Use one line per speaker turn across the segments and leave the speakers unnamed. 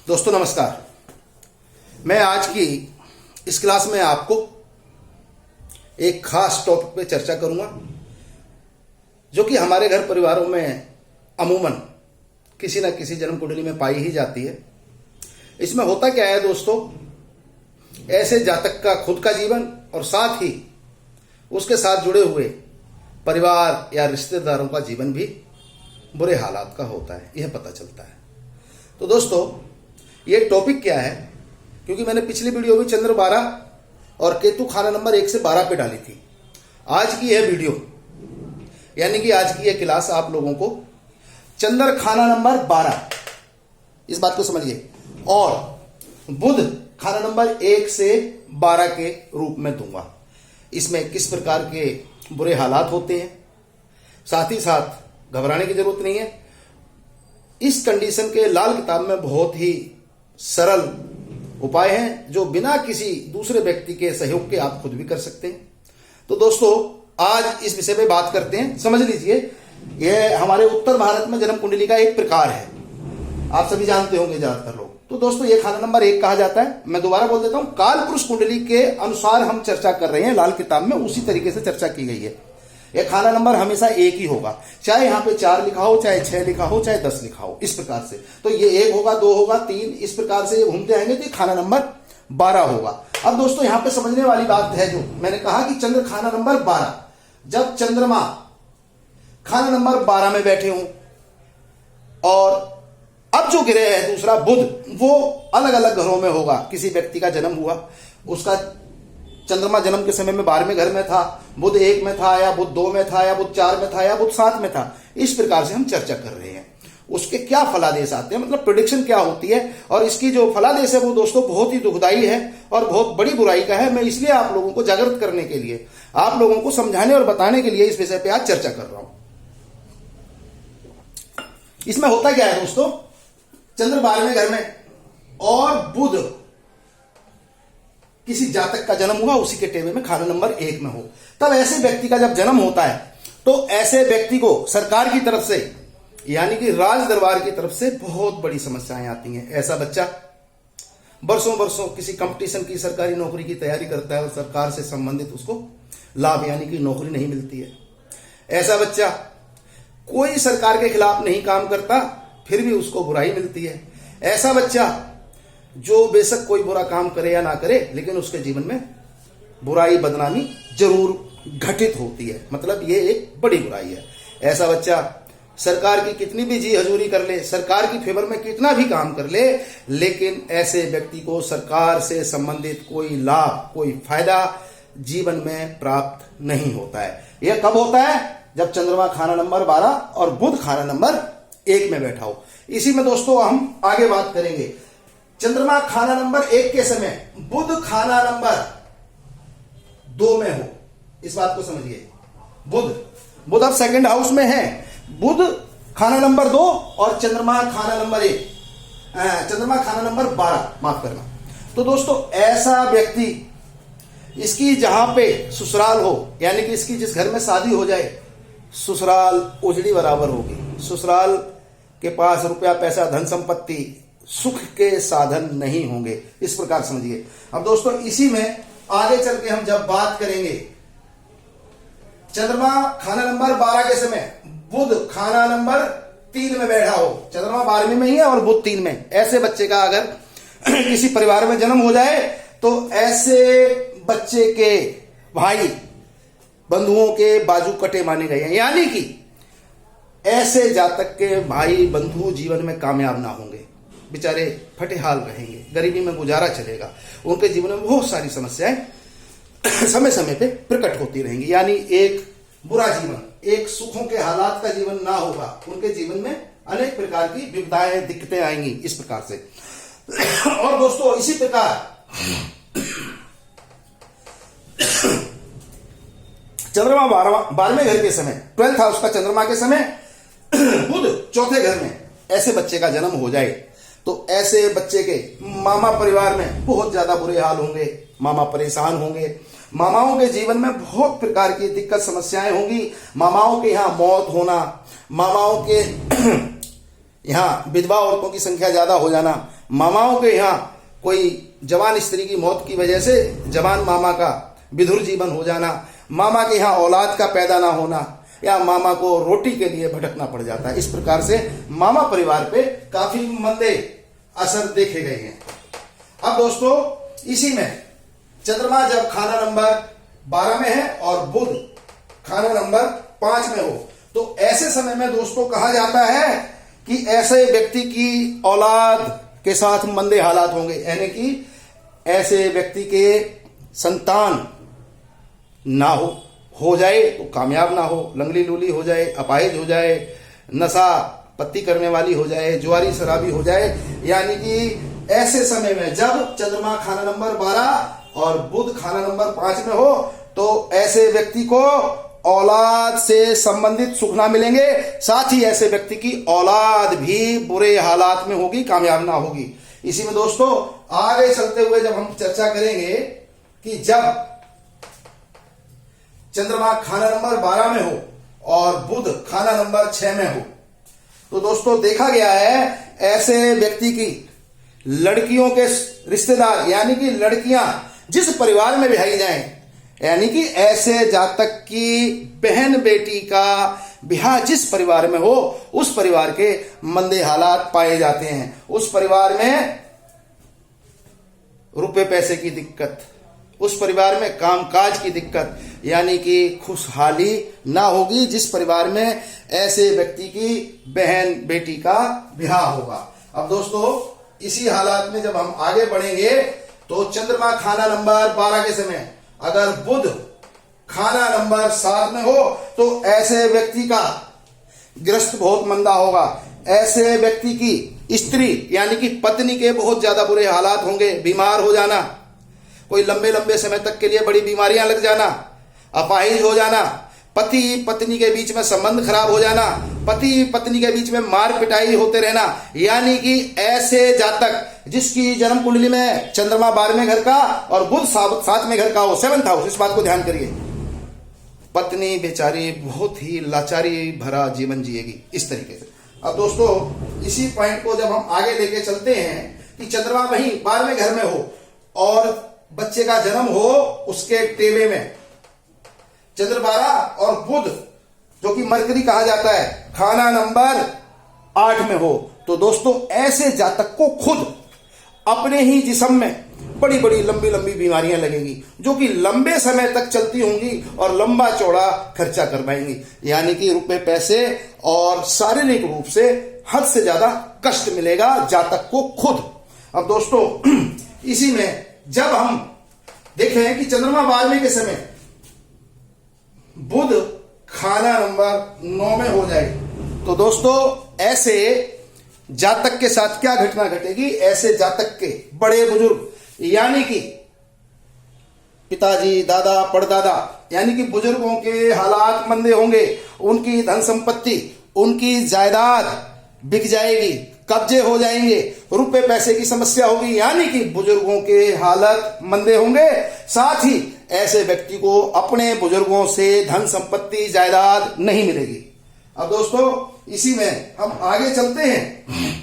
दोस्तों नमस्कार। मैं आज की इस क्लास में आपको एक खास टॉपिक पे चर्चा करूंगा जो कि हमारे घर परिवारों में अमूमन किसी न किसी जन्म कुंडली में पाई ही जाती है। इसमें होता क्या है दोस्तों, ऐसे जातक का खुद का जीवन और साथ ही उसके साथ जुड़े हुए परिवार या रिश्तेदारों का जीवन भी बुरे हालात का होता है, यह पता चलता है। तो दोस्तों ये टॉपिक क्या है, क्योंकि मैंने पिछली वीडियो भी चंद्र 12 और केतु खाना नंबर 1 से 12 पे डाली थी। आज की यह वीडियो यानी कि आज की यह क्लास आप लोगों को चंद्र खाना नंबर 12, इस बात को समझिए, और बुध खाना नंबर 1 से 12 के रूप में दूंगा। इसमें किस प्रकार के बुरे हालात होते हैं, साथ ही साथ घबराने की जरूरत नहीं है। इस कंडीशन के लाल किताब में बहुत ही सरल उपाय हैं जो बिना किसी दूसरे व्यक्ति के सहयोग के आप खुद भी कर सकते हैं। तो दोस्तों आज इस विषय पे बात करते हैं। समझ लीजिए, यह हमारे उत्तर भारत में जन्म कुंडली का एक प्रकार है, आप सभी जानते होंगे ज्यादातर लोग। तो दोस्तों ये खाना नंबर 1 कहा जाता है। मैं दोबारा बोल देता हूं, काल पुरुष कुंडली के अनुसार हम चर्चा कर रहे हैं, लाल किताब में उसी तरीके से चर्चा की गई है। यह खाना नंबर हमेशा 1 ही होगा, चाहे यहाँ पे 4 लिखा हो, चाहे 6 लिखा हो, चाहे 10 लिखा हो, इस प्रकार से। तो ये 1 होगा, 2 होगा, 3, इस प्रकार से घूमते आएंगे तो खाना नंबर 12 होगा। अब दोस्तों यहाँ पे समझने वाली बात है, जो मैंने कहा कि चंद्र खाना नंबर 12, जब चंद्रमा खाना नंबर 12 में बैठे हों और अब जो ग्रह है दूसरा बुध, वो अलग अलग घरों में होगा। किसी व्यक्ति का जन्म हुआ, उसका चंद्रमा जन्म के समय में 12वें घर में था, बुध 1 में था, या बुध 2 में था, या बुध 4 में था, या बुध 7 में था। इस प्रकार से हम चर्चा कर रहे हैं। उसके क्या फलादेश आते हैं, मतलब प्रेडिक्शन क्या होती है, और इसकी जो फलादेश है वो दोस्तों बहुत ही दुखदायी है और बहुत बड़ी बुराई का है। मैं इसलिए आप लोगों को जागृत करने के लिए, आप लोगों को समझाने और बताने के लिए इस विषय पे आज चर्चा कर रहा हूं। इसमें होता क्या है दोस्तों, चंद्र 12वें घर में और बुध किसी जातक का जन्म हुआ, उसी के टेबल में खाना नंबर 1 में हो, तब ऐसे व्यक्ति का जब जन्म होता है तो ऐसे व्यक्ति को सरकार की तरफ से यानी कि राज दरबार की तरफ से बहुत बड़ी समस्याएं आती हैं। ऐसा बच्चा वर्षों वर्षों किसी कंपटीशन की सरकारी नौकरी की तैयारी करता है और सरकार से संबंधित उसको लाभ यानी कि नौकरी नहीं मिलती है। ऐसा बच्चा कोई सरकार के खिलाफ नहीं काम करता, फिर भी उसको बुराई मिलती है। ऐसा बच्चा जो बेशक कोई बुरा काम करे या ना करे, लेकिन उसके जीवन में बुराई बदनामी जरूर घटित होती है, मतलब ये एक बड़ी बुराई है। ऐसा बच्चा सरकार की कितनी भी जी हजूरी कर ले, सरकार की फेवर में कितना भी काम कर ले, लेकिन ऐसे व्यक्ति को सरकार से संबंधित कोई लाभ, कोई फायदा जीवन में प्राप्त नहीं होता है। यह कब होता है, जब चंद्रमा खाना नंबर 12 और बुध खाना नंबर 1 में बैठा हो। इसी में दोस्तों हम आगे बात करेंगे। चंद्रमा खाना नंबर 1 के समय बुध खाना नंबर 2 में हो, इस बात को समझिए। बुध अब सेकंड हाउस में है, बुध खाना नंबर 2 और चंद्रमा खाना नंबर 1, चंद्रमा खाना नंबर 12, माफ करना। तो दोस्तों ऐसा व्यक्ति, इसकी जहां पे ससुराल हो, यानी कि इसकी जिस घर में शादी हो जाए, ससुराल उजड़ी बराबर होगी। ससुराल के पास रुपया पैसा धन संपत्ति सुख के साधन नहीं होंगे, इस प्रकार समझिए। अब दोस्तों इसी में आगे चल के हम जब बात करेंगे, चंद्रमा खाना नंबर 12 के समय बुध खाना नंबर 3 में बैठा हो, चंद्रमा 12वें में ही है और बुध 3 में, ऐसे बच्चे का अगर किसी परिवार में जन्म हो जाए तो ऐसे बच्चे के भाई बंधुओं के बाजू कटे माने गए हैं, यानी कि ऐसे जातक के भाई बंधु जीवन में कामयाब ना होंगे, बेचारे फटेहाल रहेंगे, गरीबी में गुजारा चलेगा, उनके जीवन में बहुत सारी समस्याएं समय समय पे प्रकट होती रहेंगी। यानी एक बुरा जीवन, एक सुखों के हालात का जीवन ना होगा, उनके जीवन में अनेक प्रकार की विविधताएं दिक्कतें आएंगी, इस प्रकार से। और दोस्तों इसी प्रकार चंद्रमा 12वें घर के समय, 12th हाउस का चंद्रमा के समय बुध 4थे घर में ऐसे बच्चे का जन्म हो जाए तो ऐसे बच्चे के मामा परिवार में बहुत ज्यादा बुरे हाल होंगे, मामा परेशान होंगे, मामाओं के जीवन में बहुत प्रकार की दिक्कत समस्याएं होंगी, मामाओं के यहाँ मौत होना, मामाओं के यहाँ विधवा औरतों की संख्या ज्यादा हो जाना, मामाओं के यहाँ कोई जवान स्त्री की मौत की वजह से जवान मामा का विधुर जीवन हो जाना, मामा के यहाँ औलाद का पैदा ना होना, या मामा को रोटी के लिए भटकना पड़ जाता है। इस प्रकार से मामा परिवार पे काफी मंदे असर देखे गए हैं। अब दोस्तों इसी में चंद्रमा जब खाना नंबर 12 में है और बुध खाना नंबर 5 में हो, तो ऐसे समय में दोस्तों कहा जाता है कि ऐसे व्यक्ति की औलाद के साथ मंदे हालात होंगे, यानी कि ऐसे व्यक्ति के संतान ना हो जाए तो कामयाब ना हो, लंगड़ी लूली हो जाए, अपाहिज हो जाए, नशा पत्ती करने वाली हो जाए, जुआरी शराबी हो जाए। यानी कि ऐसे समय में जब चंद्रमा खाना नंबर 12 और बुध खाना नंबर 5 में हो, तो ऐसे व्यक्ति को औलाद से संबंधित सुख ना मिलेंगे, साथ ही ऐसे व्यक्ति की औलाद भी बुरे हालात में होगी, कामयाब ना होगी। इसी में दोस्तों आगे चलते हुए जब हम चर्चा करेंगे कि जब चंद्रमा खाना नंबर 12 में हो और बुध खाना नंबर 6 में हो, तो दोस्तों देखा गया है ऐसे व्यक्ति की लड़कियों के रिश्तेदार, यानी कि लड़कियां जिस परिवार में ब्याही जाएं, यानी कि ऐसे जातक की बहन बेटी का ब्याह जिस परिवार में हो, उस परिवार के मंदे हालात पाए जाते हैं। उस परिवार में रुपए पैसे की दिक्कत, उस परिवार में कामकाज की दिक्कत, यानी कि खुशहाली ना होगी जिस परिवार में ऐसे व्यक्ति की बहन बेटी का ब्याह होगा। अब दोस्तों इसी हालात में जब हम आगे बढ़ेंगे, तो चंद्रमा खाना नंबर 12 के समय अगर बुध खाना नंबर 7 में हो, तो ऐसे व्यक्ति का ग्रस्त बहुत मंदा होगा। ऐसे व्यक्ति की स्त्री यानी कि पत्नी के बहुत ज्यादा बुरे हालात होंगे, बीमार हो जाना, कोई लंबे लंबे समय तक के लिए बड़ी बीमारियां लग जाना, अपाहिज हो जाना, पति पत्नी के बीच में संबंध खराब हो जाना, पति पत्नी के बीच में मार पिटाई होते रहना। यानी कि ऐसे जातक जिसकी जन्म कुंडली में चंद्रमा 12वें घर का और बुध 7वें घर का हो, 7th हाउस, इस बात को ध्यान करिए, पत्नी बेचारी बहुत ही लाचारी भरा जीवन जिएगी इस तरीके से। अब दोस्तों इसी पॉइंट को जब हम आगे लेके चलते हैं कि चंद्रमा वहीं 12वें घर में हो और बच्चे का जन्म हो उसके टेवे में चंद्र 12 और बुध जो कि मरकरी कहा जाता है खाना नंबर 8 में हो, तो दोस्तों ऐसे जातक को खुद अपने ही जिस्म में बड़ी बड़ी लंबी लंबी बीमारियां लगेंगी, जो कि लंबे समय तक चलती होंगी और लंबा चौड़ा खर्चा करवाएंगी। यानी कि रुपए पैसे और शारीरिक रूप से हद से ज्यादा कष्ट मिलेगा जातक को खुद। अब दोस्तों इसी में जब हम देखें कि चंद्रमा 12वें के समय बुध खाना नंबर 9 में हो जाए, तो दोस्तों ऐसे जातक के साथ क्या घटना घटेगी, ऐसे जातक के बड़े बुजुर्ग यानी कि पिताजी, दादा, परदादा, यानी कि बुजुर्गों के हालात मंदे होंगे, उनकी धन संपत्ति, उनकी जायदाद बिक जाएगी, कब्जे हो जाएंगे, रुपए पैसे की समस्या होगी, यानी कि बुजुर्गों के हालत मंदे होंगे। साथ ही ऐसे व्यक्ति को अपने बुजुर्गों से धन संपत्ति जायदाद नहीं मिलेगी। अब दोस्तों इसी में हम आगे चलते हैं।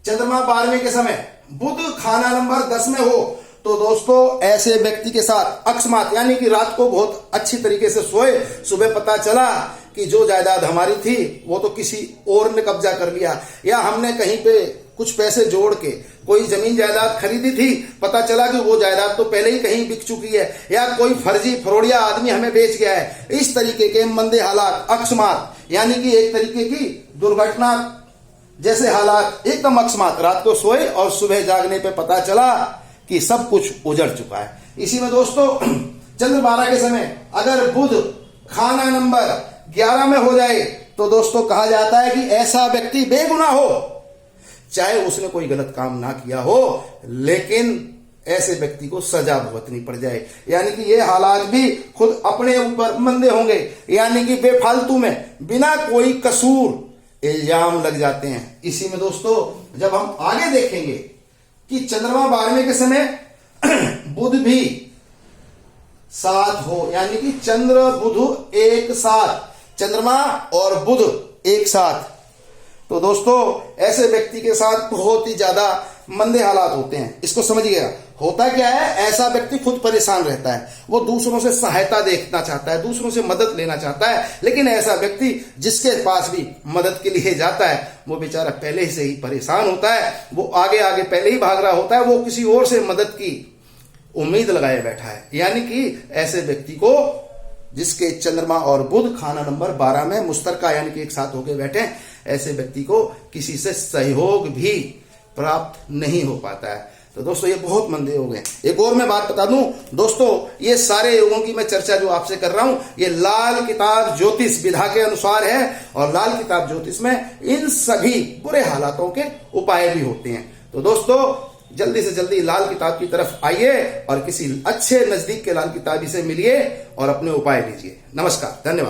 चंद्रमा 12वें के समय बुध खाना नंबर 10 में हो, तो दोस्तों ऐसे व्यक्ति के साथ अकस्मात यानी कि रात को बहुत अच्छी तरीके से सोए, सुबह पता चला कि जो जायदाद हमारी थी वो तो किसी और ने कब्जा कर लिया, या हमने कहीं पे कुछ पैसे जोड़ के कोई जमीन जायदाद खरीदी थी, पता चला कि वो जायदाद तो पहले ही कहीं बिक चुकी है, या कोई फर्जी फरोड़िया आदमी हमें बेच गया है। इस तरीके के मंदे हालात, अकस्मात यानी कि एक तरीके की दुर्घटना जैसे हालात, एकदम अकस्मात, रात को सोए और सुबह जागने पे पता चला कि सब कुछ उजड़ चुका है। इसी में दोस्तों चंद्र 12 के समय अगर बुध खाना नंबर 11 में हो जाए, तो दोस्तों कहा जाता है कि ऐसा व्यक्ति बेगुनाह हो, चाहे उसने कोई गलत काम ना किया हो, लेकिन ऐसे व्यक्ति को सजा भुगतनी पड़ जाए। यानी कि ये हालात भी खुद अपने ऊपर मंदे होंगे, यानी कि बेफालतू में बिना कोई कसूर इल्जाम लग जाते हैं। इसी में दोस्तों जब हम आगे देखेंगे कि चंद्रमा 12वें के समय बुध भी साथ हो, यानी कि चंद्र बुध एक साथ, चंद्रमा और बुध एक साथ, तो दोस्तों ऐसे व्यक्ति के साथ बहुत ही ज्यादा मंदे हालात होते हैं, इसको समझिएगा। होता क्या है, ऐसा व्यक्ति खुद परेशान रहता है, वो दूसरों से सहायता देखना चाहता है, दूसरों से मदद लेना चाहता है, लेकिन ऐसा व्यक्ति जिसके पास भी मदद के लिए जाता है वो बेचारा पहले से ही परेशान होता है, वो आगे आगे पहले ही भाग रहा होता है, वो किसी और से मदद की उम्मीद लगाए बैठा है। यानी कि ऐसे व्यक्ति को, जिसके चंद्रमा और बुध खाना नंबर 12 में मुश्तरका यानी कि एक साथ होकर बैठे, ऐसे व्यक्ति को किसी से सहयोग भी प्राप्त नहीं हो पाता है। तो दोस्तों ये बहुत मंदे योग हैं। एक और मैं बात बता दूं दोस्तों, ये सारे योगों की मैं चर्चा जो आपसे कर रहा हूं ये लाल किताब ज्योतिष विधा के अनुसार है, और लाल किताब ज्योतिष में इन सभी बुरे हालातों के उपाय भी होते हैं। तो दोस्तों जल्दी से जल्दी लाल किताब की तरफ आइए और किसी अच्छे नजदीक के लाल किताबी से मिलिए और अपने उपाय लीजिए। नमस्कार, धन्यवाद।